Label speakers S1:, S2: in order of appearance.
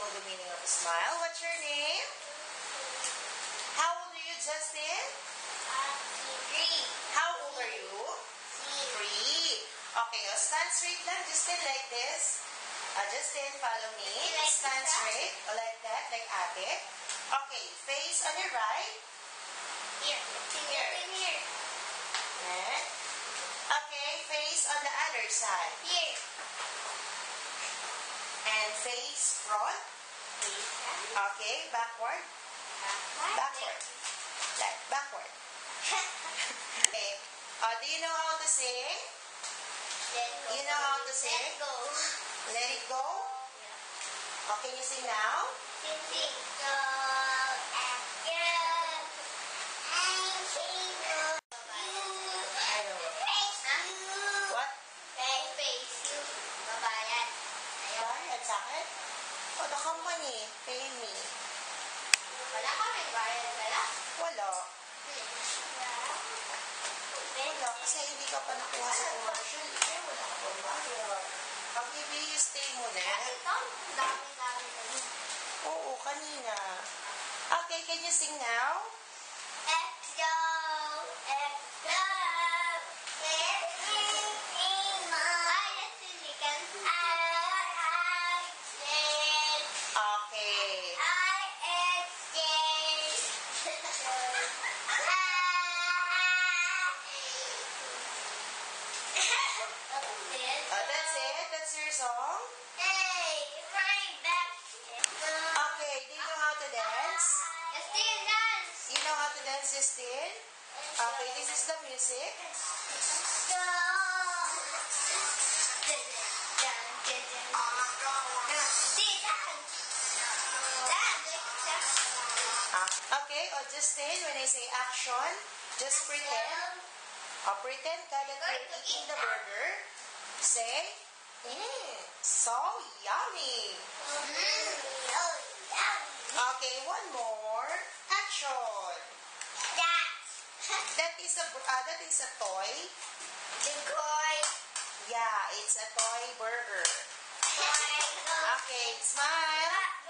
S1: know the meaning of smile. What's your name? How old are you, Justin?
S2: 3.
S1: How old are you? 3. Okay, stand straight lang, Justin, like this. Justin, follow me. Stand straight, like that, like ate. Okay, face on your right.
S2: Here. Here.
S1: Okay, face on the other side.
S2: Here.
S1: And face front. Okay, backward. Backward. Like backward. Okay. Do you know how to sing? You know how to sing?
S2: Let go.
S1: Let it go. Okay, you sing now?
S2: Sing. Go.
S1: What?
S2: Face you. Babayad.
S1: Bayad sa akin? Oh, the company. Pay me.
S2: Wala kami bayad.
S1: Wala. Wala, kasi hindi ka pa nakuha sa commercial. Eh, wala ka pang bayad. Pag i-stay mo na.
S2: Ito, dami-dami na yun.
S1: Oo, kanina. Okay, can you sing now?
S2: Exo.
S1: Okay. That's it? That's your song? Okay, do you know how to dance? You know how to dance, Justin? Okay, this is the music. Okay, Justin, when I say action, just pretend. Pretend that you're eating the burger. Say, so yummy. Okay, one more. Action. That is a toy. Yeah, it's a toy burger. Okay, smile.